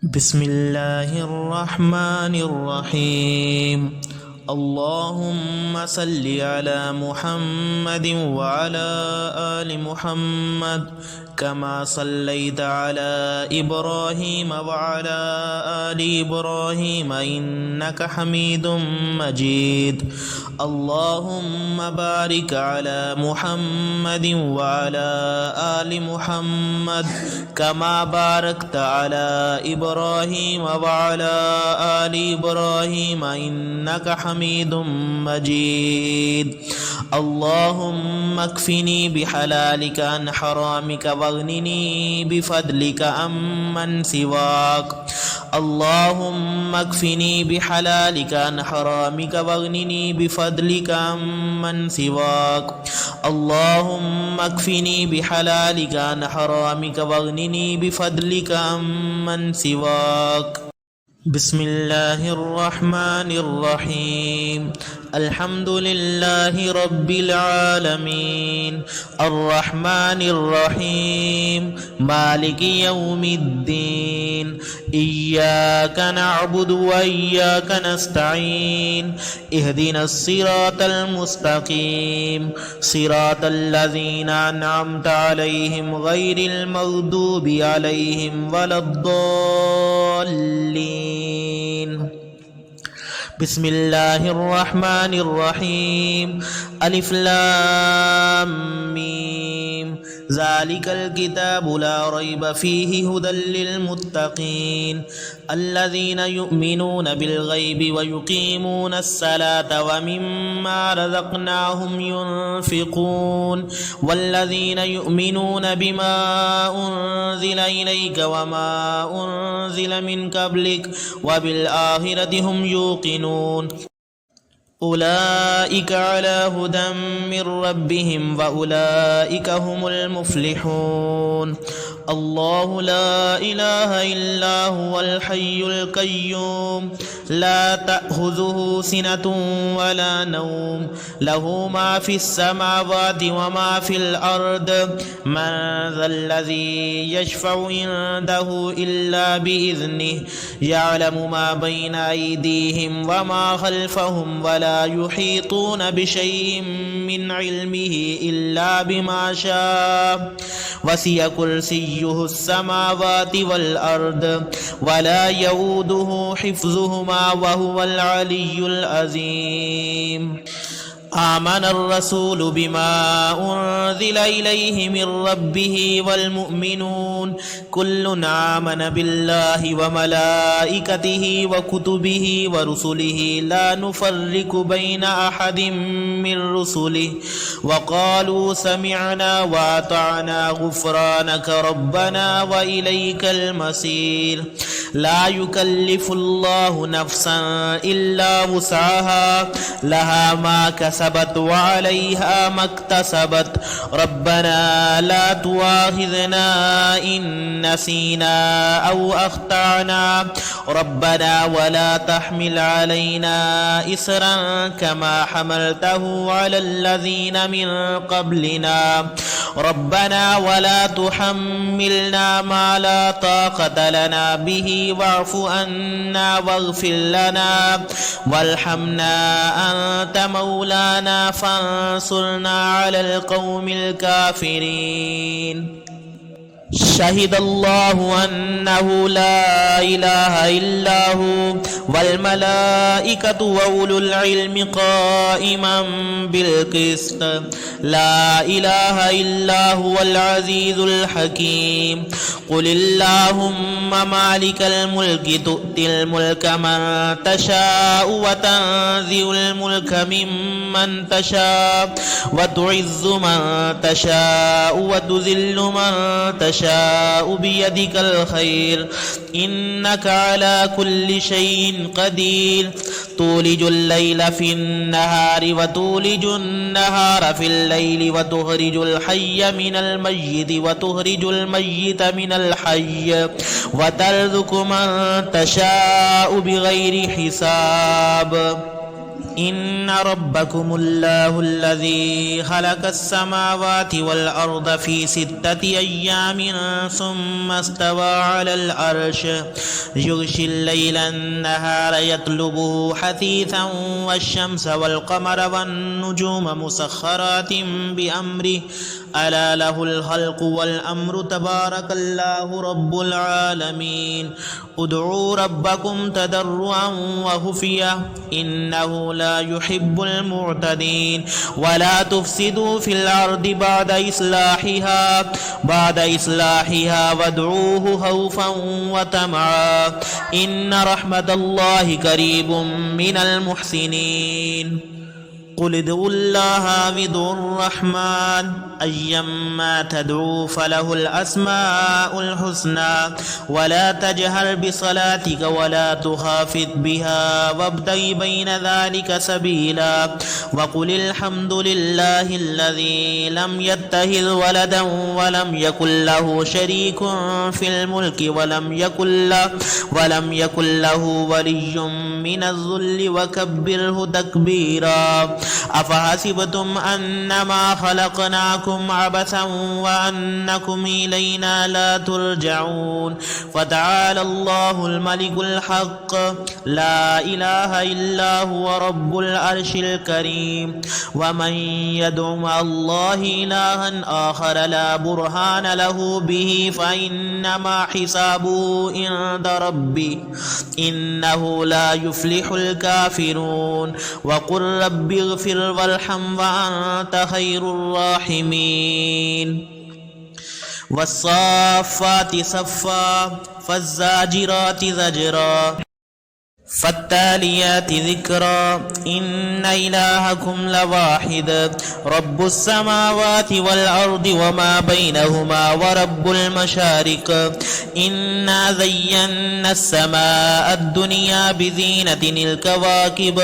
بسم الله الرحمن الرحيم. اللهم صل على محمد وعلى آل محمد كما صليت على إبراهيم وعلى آل إبراهيم إنك حميد مجيد. اللهم بارك على محمد وعلى آل محمد كما باركت على إبراهيم وعلى آل إبراهيم إنك حميد مجيد. اللهم اكفني بحلالك عن حرامك واغنني بفضلك عمن سواك. اللهم اكفني بحلالك عن حرامك واغنني بفضلك عمن سواك. اللهم اكفني بحلالك عن حرامك واغنني بفضلك عمن سواك. بسم الله الرحمن الرحيم. الحمد لله رب العالمين الرحمن الرحيم مالك يوم الدين. إياك نعبد وإياك نستعين. اهدنا الصراط المستقيم صراط الذين أنعمت عليهم غير المغضوب عليهم ولا الضالين. بسم الله الرحمن الرحيم. ألف لام ميم. ذلك الكتاب لا ريب فيه هدى للمتقين الذين يؤمنون بالغيب ويقيمون الصلاة ومما رزقناهم ينفقون والذين يؤمنون بما أنزل إليك وما أنزل من قبلك وبالآخرة هم يوقنون. أولئك على هدى من ربهم وأولئك هم المفلحون. الله لا إله إلا هو الحي القيوم لا تأخذه سنة ولا نوم له ما في السماوات وما في الأرض. من ذا الذي يشفع عنده إلا بإذنه يعلم ما بين أيديهم وما خلفهم ولا يحيطون بشيء من علمه إلا بما شاء. وسع كرسيه السماوات والأرض ولا يؤوده حفظهما وهو العلي العظيم. آمن الرسول بما أنزل إليه من ربه والمؤمنون كل آمن بالله وملائكته وكتبه ورسله لا نفرق بين أحد من رسله وقالوا سمعنا وأطعنا غفرانك ربنا وإليك المصير. لا يكلف الله نفسا إلا وسعها لها ما كسبت وعليها ما اكتسبت. ربنا لا تؤاخذنا إن نسينا أو أخطأنا ربنا ولا تحمل علينا إصرا كما حملته على الذين من قبلنا ربنا ولا تحملنا ما لا طاقة لنا به واعف عنا واغفر لنا وارحمنا أنت مولانا فانصرنا على القوم الكافرين. شهد الله أنه لا إله إلا هو والملائكة وأولو العلم قائما بالقسط. لا إله إلا هو العزيز الحكيم. قل اللهم مالك الملك تؤتي الملك من تشاء وتنزع الملك ممن تشاء وتعز من تشاء وتذل من تشاء بيدك الخير إنك على كل شيء قدير. تولج الليل في النهار وتولج النهار في الليل وتخرج الحي من الميت وتخرج الميت من الحي وترزق من تشاء بغير حساب. إن ربكم الله الذي خلق السماوات والأرض في 6 أيام ثم استوى على العرش يغشي الليل النهار يطلبه حثيثا والشمس والقمر والنجوم مسخرات بأمره ألا له الخلق والأمر تبارك الله رب العالمين ادعوا ربكم تضرعا وخفية إنه لا يحب المعتدين ولا تفسدوا في الأرض بعد إصلاحها وادعوه خوفا وطمعا إن رحمة الله قريب من المحسنين قل ادعوا الله وادعوا الرحمن أيما تدعوا فله الأسماء الحسنى ولا تجهر بصلاتك ولا تخافت بها وابتغ بين ذلك سبيلا وقل الحمد لله الذي لم يتخذ ولدا ولم يكن له شريك في الملك ولم يكن له ولي من الذل وكبره تكبيرا أفحسبتم أنما خلقناكم عبثا وأنكم إلينا لا ترجعون فتعالى الله الملك الحق لا إله إلا هو رب العرش الكريم ومن يدع مع الله إلها آخر لا برهان له به فإنما حسابه عند ربي إنه لا يفلح الكافرون وقل رب اغفر وارحم وأنت خير الراحمين والصافات صفا فالزاجرات زجرا فالتاليات ذكرا إن إلهكم لواحد رب السماوات والأرض وما بينهما ورب المشارق إنا زينا السماء الدنيا بزينة الكواكب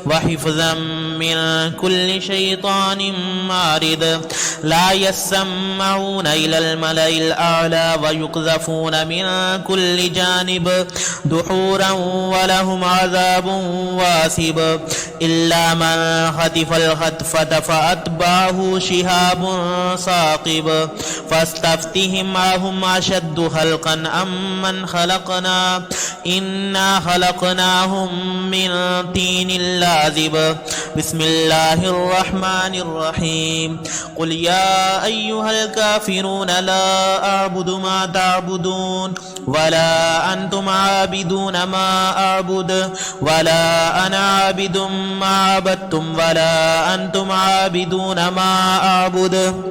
وحفظا من كل شيطان مارد لا يسمعون إلى الملأ الأعلى ويقذفون من كل جانب دحورا ولهم عذاب واسب إلا من خطف الخطفة فأتبعه شهاب ثاقب فاستفتهم أهم أشد خلقا أم من خلقنا إنا خلقناهم من طين لازب بسم الله الرحمن الرحيم قل يا أيها الكافرون لا أعبد ما تعبدون ولا أنتم عابدون ما أعبد ولا أنا عابد ما عبدتم ولا أنتم عابدون ما أعبد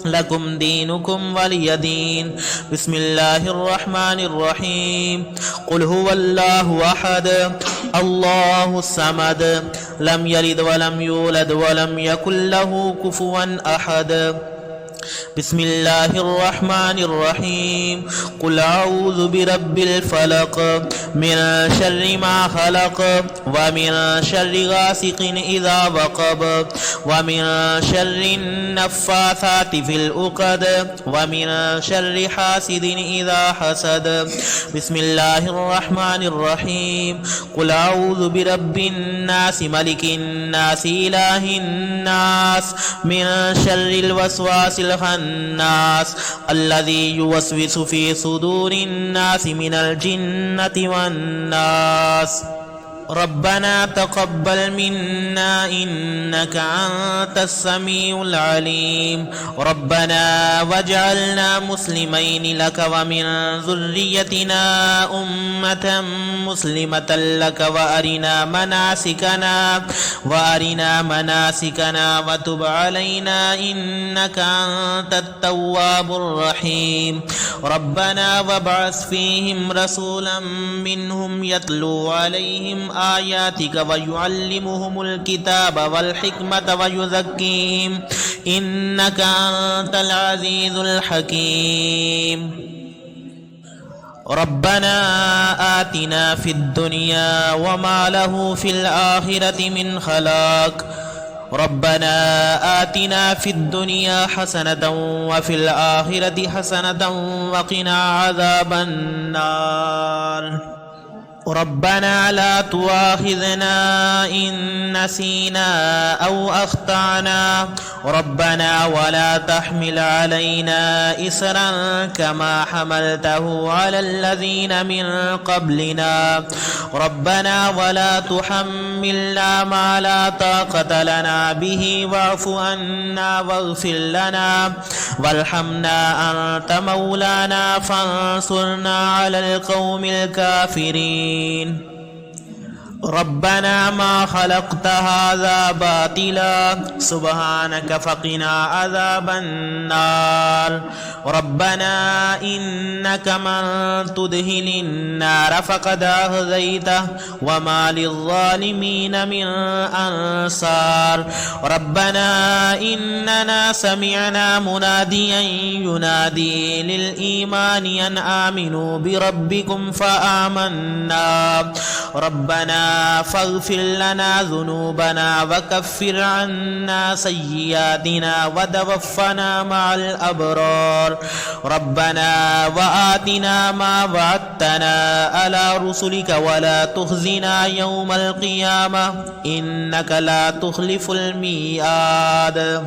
لكم دينكم ولي دين بسم الله الرحمن الرحيم قل هو الله أحد الله الصمد لم يلد ولم يولد ولم يكن له كفوا أحد بسم الله الرحمن الرحيم قل أعوذ برب الفلق من شر ما خلق ومن شر غاسق إذا وقب ومن شر النفاثات في العقد ومن شر حاسد إذا حسد بسم الله الرحمن الرحيم قل أعوذ برب الناس ملك الناس إله الناس من شر الوسواس الخناس الذي يوسوس في صدور الناس من الجنة والناس ربنا تقبل منا إنك أنت السميع العليم ربنا واجعلنا مسلمين لك ومن ذريتنا أمة مسلمة لك وأرنا مناسكنا وتب علينا إنك أنت التواب الرحيم ربنا وابعث فيهم رسولا منهم يتلو عليهم آياتك ويعلمهم الكتاب والحكمة ويزكيهم إنك أنت العزيز الحكيم ربنا آتنا في الدنيا وما له في الآخرة من خلاق ربنا آتنا في الدنيا حسنة وفي الآخرة حسنة وقنا عذاب النار ربنا لا تؤاخذنا إن نسينا أو أخطأنا ربنا ولا تحمل علينا إصرا كما حملته على الذين من قبلنا ربنا ولا تحملنا ما لا طاقة لنا به واعف عنا واغفر لنا وارحمنا أنت مولانا فانصرنا على القوم الكافرين ربنا ما خلقت هذا باطلا سبحانك فقنا عذاب النار ربنا إنك من تدخل النار فقد أخزيته وما للظالمين من أنصار ربنا إننا سمعنا مناديا ينادي للإيمان أن آمنوا بربكم فآمنا ربنا فاغفر لنا ذنوبنا وكفر عنا سيئاتنا وتوفنا مع الأبرار ربنا وآتنا ما وعدتنا على رسلك ولا تخزنا يوم القيامة إنك لا تخلف الميعاد